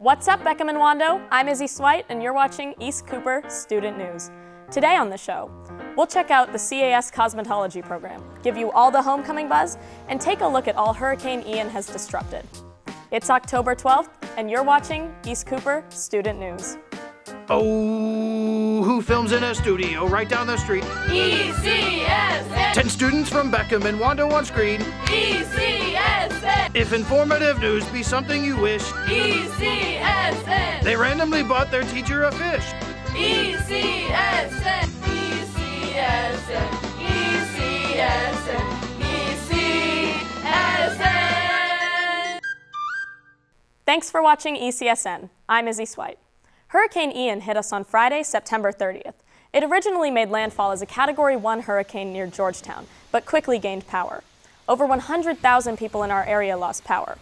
What's up, Beckham and Wando? I'm Izzy Swite, and you're watching East Cooper Student News. Today on the show, we'll check out the CAS cosmetology program, give you all the homecoming buzz, and take a look at all Hurricane Ian has disrupted. It's October 12th, and you're watching East Cooper Student News. Oh, who films in a studio right down the street? ECSN! 10 students from Beckham and Wando on screen. ECSN! If informative news be something you wish, ECSN! they randomly bought their teacher a fish. ECSN! ECSN! ECSN! ECSN! Thanks for watching ECSN. I'm Izzy Swite. Hurricane Ian hit us on Friday, September 30th. It originally made landfall as a Category 1 hurricane near Georgetown, but quickly gained power. Over 100,000 people in our area lost power.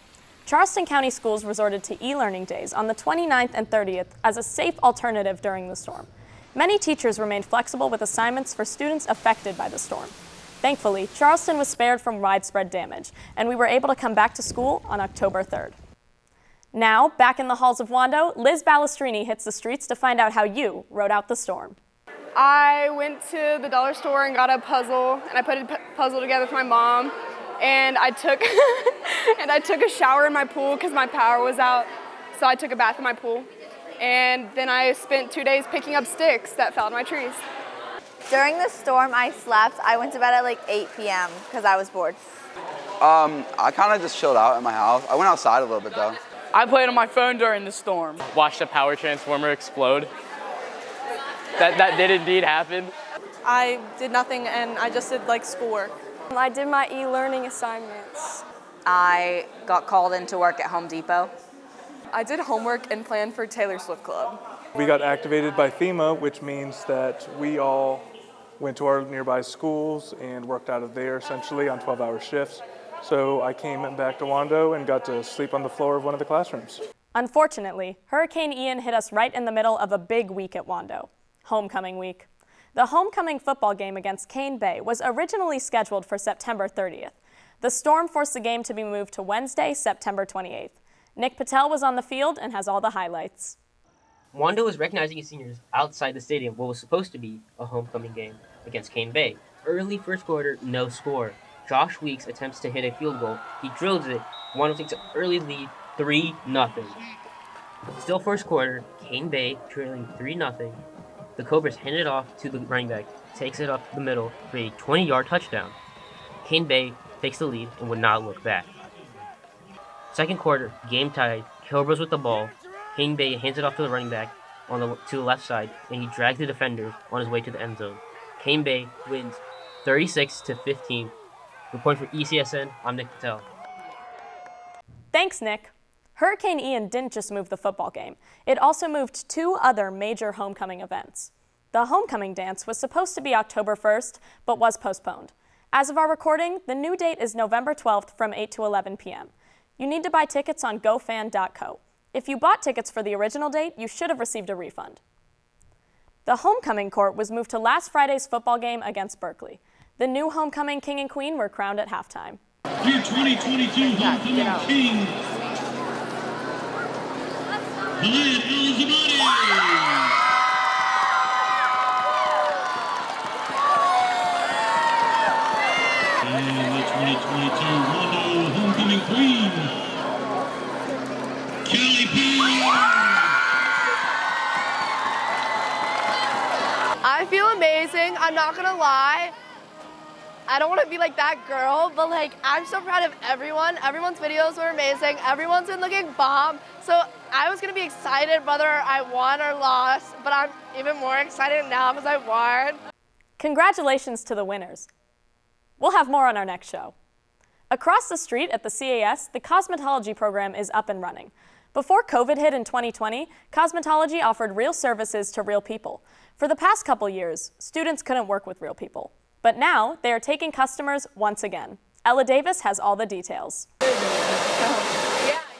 Charleston County schools resorted to e-learning days on the 29th and 30th as a safe alternative during the storm. Many teachers remained flexible with assignments for students affected by the storm. Thankfully, Charleston was spared from widespread damage, and we were able to come back to school on October 3rd. Now, back in the halls of Wando, Liz Balestrini hits the streets to find out how you rode out the storm. I went to the dollar store and got a puzzle, and I put a puzzle together for my mom, and I took a shower in my pool because my power was out, so I took a bath in my pool. And then I spent 2 days picking up sticks that fell in my trees. During the storm, I slept. I went to bed at like 8 p.m. because I was bored. I kind of just chilled out at my house. I went outside a little bit though. I played on my phone during the storm. Watched a power transformer explode. That did indeed happen. I did nothing and I just did like schoolwork. I did my e-learning assignments. I got called into work at Home Depot. I did homework and planned for Taylor Swift Club. We got activated by FEMA, which means that we all went to our nearby schools and worked out of there essentially on 12-hour shifts. So I came back to Wando and got to sleep on the floor of one of the classrooms. Unfortunately, Hurricane Ian hit us right in the middle of a big week at Wando, homecoming week. The homecoming football game against Cane Bay was originally scheduled for September 30th. The storm forced the game to be moved to Wednesday, September 28th. Nick Patel was on the field and has all the highlights. Wando was recognizing his seniors outside the stadium, what was supposed to be a homecoming game against Cane Bay. Early first quarter, no score. Josh Weeks attempts to hit a field goal. He drills it. Wando takes an early lead, 3-0. Still first quarter, Cane Bay trailing 3-0. The Cobras hand it off to the running back, takes it up the middle for a 20-yard touchdown. Cane Bay takes the lead and would not look back. Second quarter, game tied, Cobras with the ball. Cane Bay hands it off to the running back to the left side, and he drags the defender on his way to the end zone. Cane Bay wins 36-15. Reporting for ECSN, I'm Nick Patel. Thanks, Nick. Hurricane Ian didn't just move the football game. It also moved two other major homecoming events. The homecoming dance was supposed to be October 1st, but was postponed. As of our recording, the new date is November 12th from 8 to 11 p.m. You need to buy tickets on gofan.co. If you bought tickets for the original date, you should have received a refund. The homecoming court was moved to last Friday's football game against Berkeley. The new homecoming king and queen were crowned at halftime. Your 2022 homecoming king, Khalid El-Zamani. And the 2022 Wando homecoming queen, Kelly P. I feel amazing, I'm not gonna lie. I don't want to be like that girl, but like I'm so proud of everyone. Everyone's videos were amazing. Everyone's been looking bomb. So I was gonna be excited whether I won or lost, but I'm even more excited now because I won. Congratulations to the winners. We'll have more on our next show. Across the street at the CAS, the cosmetology program is up and running. Before COVID hit in 2020, cosmetology offered real services to real people. For the past couple years, students couldn't work with real people. But now, they are taking customers once again. Ella Davis has all the details.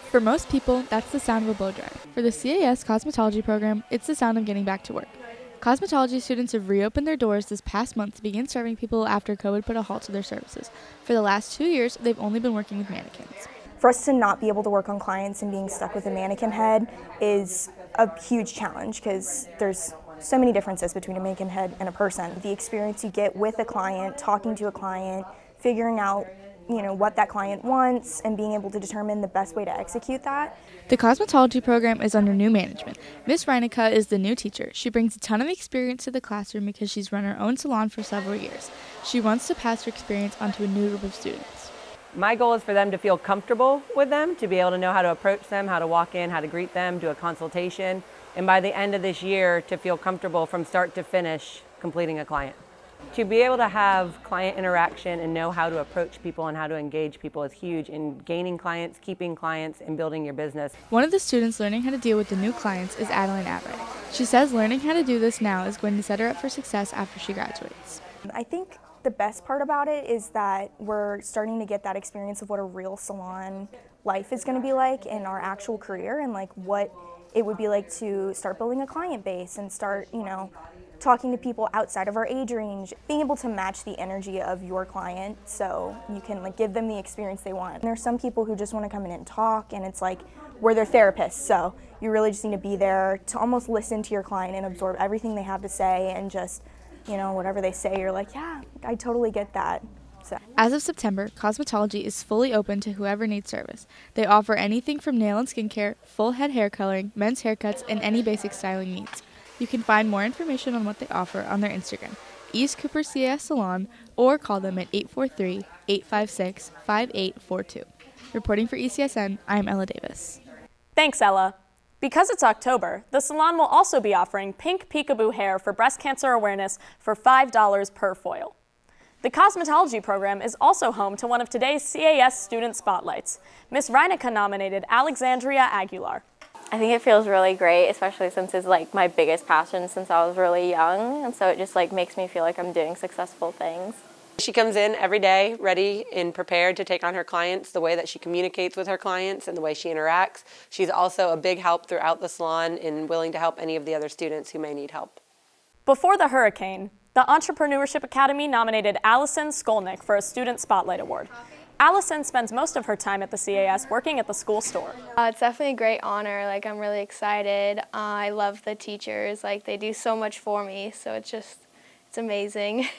For most people, that's the sound of a blow dryer. For the CAS cosmetology program, it's the sound of getting back to work. Cosmetology students have reopened their doors this past month to begin serving people after COVID put a halt to their services. For the last 2 years, they've only been working with mannequins. for us to not be able to work on clients and being stuck with a mannequin head is a huge challenge because there's so many differences between a mannequin head and a person. The experience you get with a client, talking to a client, figuring out what that client wants and being able to determine the best way to execute that. The cosmetology program is under new management. Miss Reinica is the new teacher. She brings a ton of experience to the classroom because she's run her own salon for several years. She wants to pass her experience onto a new group of students. My goal is for them to feel comfortable with them, to be able to know how to approach them, how to walk in, how to greet them, do a consultation, and by the end of this year to feel comfortable from start to finish completing a client. To be able to have client interaction and know how to approach people and how to engage people is huge in gaining clients, keeping clients, and building your business. One of the students learning how to deal with the new clients is Adeline Abbott. She says learning how to do this now is going to set her up for success after she graduates. I think the best part about it is that we're starting to get that experience of what a real salon life is going to be like in our actual career and like what it would be like to start building a client base and start, talking to people outside of our age range, being able to match the energy of your client so you can give them the experience they want. And there's some people who just want to come in and talk and it's like we're their therapists, so you really just need to be there to almost listen to your client and absorb everything they have to say and just, whatever they say, you're like, yeah, I totally get that. So. As of September, cosmetology is fully open to whoever needs service. They offer anything from nail and skincare, full head hair coloring, men's haircuts, and any basic styling needs. You can find more information on what they offer on their Instagram, East Cooper CAS Salon, or call them at 843-856-5842. Reporting for ECSN, I'm Ella Davis. Thanks, Ella. Because it's October, the salon will also be offering pink peekaboo hair for breast cancer awareness for $5 per foil. The cosmetology program is also home to one of today's CAS student spotlights. Miss Reinica nominated Alexandria Aguilar. I think it feels really great, especially since it's my biggest passion since I was really young, and so it just makes me feel like I'm doing successful things. She comes in every day ready and prepared to take on her clients, the way that she communicates with her clients and the way she interacts. She's also a big help throughout the salon and willing to help any of the other students who may need help. Before the hurricane, the Entrepreneurship Academy nominated Allison Skolnick for a Student Spotlight Award. Allison spends most of her time at the CAS working at the school store. It's definitely a great honor. I'm really excited. I love the teachers. They do so much for me, so it's amazing.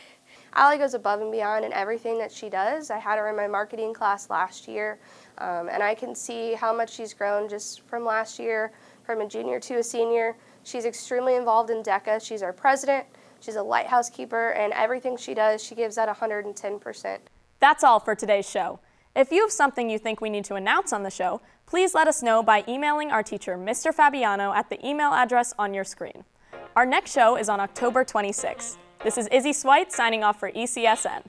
Allie goes above and beyond in everything that she does. I had her in my marketing class last year, and I can see how much she's grown just from last year, from a junior to a senior. She's extremely involved in DECA. She's our president. She's a lighthouse keeper, and everything she does, she gives that 110%. That's all for today's show. If you have something you think we need to announce on the show, please let us know by emailing our teacher, Mr. Fabiano, at the email address on your screen. Our next show is on October 26th. This is Izzy Swite signing off for ECSN.